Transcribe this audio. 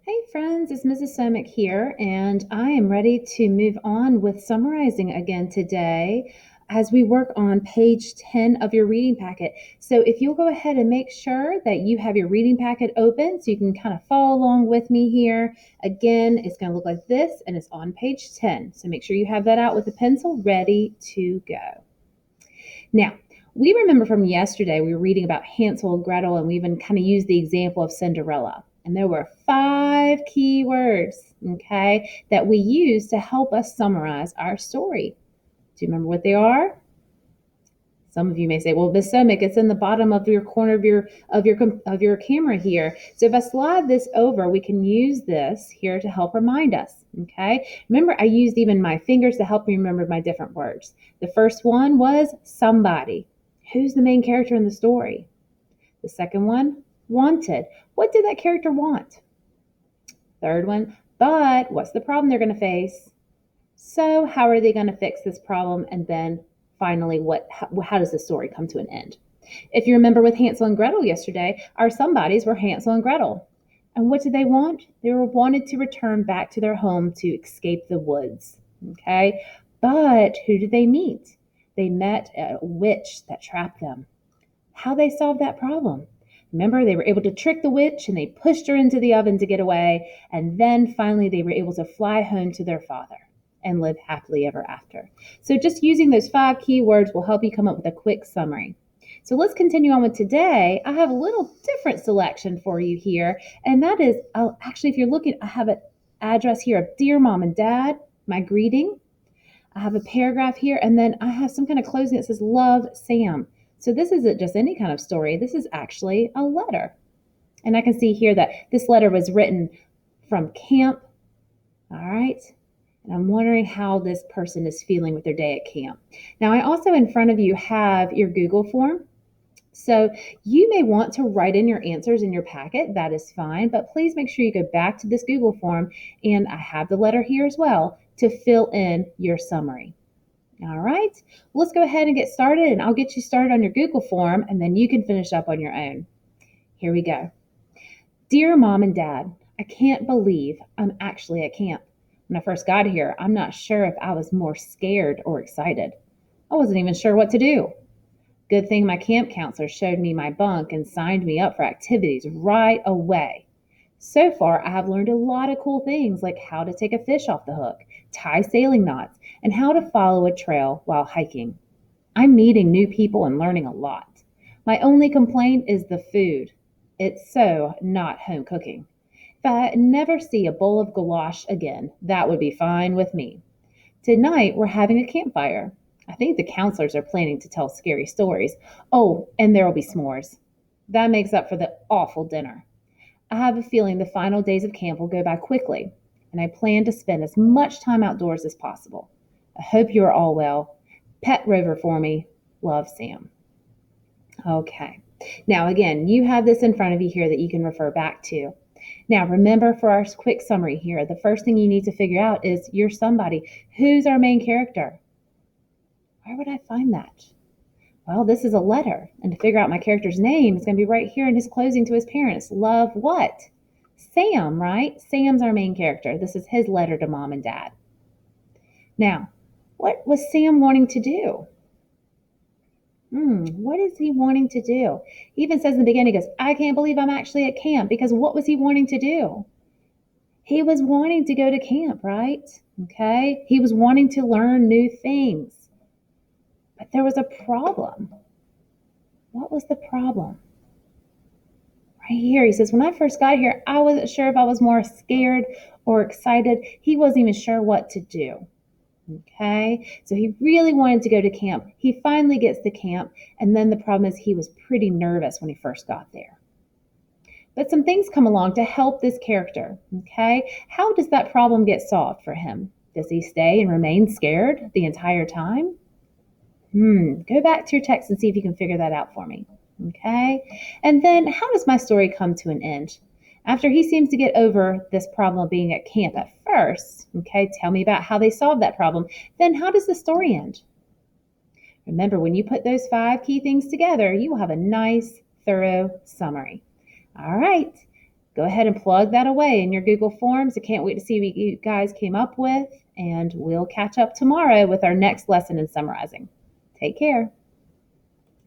Hey friends, it's Mrs. Somick here, and I am ready to move on with summarizing again today as we work on page 10 of your reading packet. So if you'll go ahead and make sure that you have your reading packet open so you can kind of follow along with me here. Again, it's going to look like this and it's on page 10. So make sure you have that out with a pencil ready to go. Now, we remember from yesterday, we were reading about Hansel and Gretel, and we even kind of used the example of Cinderella. And there were 5 key words, okay, that we used to help us summarize our story. Do you remember what they are? Some of you may say, "Well, Miss Somick, it's in the bottom of your corner of your camera here." So if I slide this over, we can use this here to help remind us. Okay. Remember, I used even my fingers to help me remember my different words. The first one was somebody. Who's the main character in the story? The second one, wanted. What did that character want? Third one, but what's the problem they're going to face? So how are they going to fix this problem? And then finally, how does the story come to an end? If you remember with Hansel and Gretel yesterday, our somebodies were Hansel and Gretel. And what did they want? They wanted to return back to their home to escape the woods. Okay? But who did they meet? They met a witch that trapped them. How they solved that problem? Remember, they were able to trick the witch and they pushed her into the oven to get away. And then finally, they were able to fly home to their father and live happily ever after. So just using those 5 keywords will help you come up with a quick summary. So let's continue on with today. I have a little different selection for you here, and that is, actually, if you're looking, I have an address here of Dear Mom and Dad, my greeting. I have a paragraph here, and then I have some kind of closing that says, Love, Sam. So this isn't just any kind of story. This is actually a letter. And I can see here that this letter was written from camp. All right. And I'm wondering how this person is feeling with their day at camp. Now, I also in front of you have your Google form. So you may want to write in your answers in your packet. That is fine. But please make sure you go back to this Google form. And I have the letter here as well to fill in your summary. All right. Let's go ahead and get started. And I'll get you started on your Google form. And then you can finish up on your own. Here we go. Dear Mom and Dad, I can't believe I'm actually at camp. When I first got here, I'm not sure if I was more scared or excited. I wasn't even sure what to do. Good thing my camp counselor showed me my bunk and signed me up for activities right away. So far, I have learned a lot of cool things like how to take a fish off the hook, tie sailing knots, and how to follow a trail while hiking. I'm meeting new people and learning a lot. My only complaint is the food. It's so not home cooking. If I never see a bowl of goulash again, that would be fine with me. Tonight, we're having a campfire. I think the counselors are planning to tell scary stories. Oh, and there will be s'mores. That makes up for the awful dinner. I have a feeling the final days of camp will go by quickly, and I plan to spend as much time outdoors as possible. I hope you are all well. Pet Rover for me. Love, Sam. Okay. Now, again, you have this in front of you here that you can refer back to. Now, remember for our quick summary here, the first thing you need to figure out is you're somebody. Who's our main character? Where would I find that? Well, this is a letter, and to figure out my character's name, it's going to be right here in his closing to his parents. Love what? Sam, right? Sam's our main character. This is his letter to Mom and Dad. Now, what was Sam wanting to do? What is he wanting to do? He even says in the beginning, he goes, I can't believe I'm actually at camp, because what was he wanting to do? He was wanting to go to camp, right? Okay. He was wanting to learn new things. But there was a problem. What was the problem? Right here, he says, when I first got here, I wasn't sure if I was more scared or excited. He wasn't even sure what to do. Okay, so he really wanted to go to camp. He finally gets to camp, and then the problem is he was pretty nervous when he first got there. But some things come along to help this character. Okay, how does that problem get solved for him? Does he stay and remain scared the entire time? Go back to your text and see if you can figure that out for me. Okay, and then how does my story come to an end? After he seems to get over this problem of being at camp at first, okay, tell me about how they solved that problem. Then how does the story end? Remember, when you put those 5 key things together, you will have a nice, thorough summary. All right. go ahead and plug that away in your Google Forms. I can't wait to see what you guys came up with, and we'll catch up tomorrow with our next lesson in summarizing. Take care.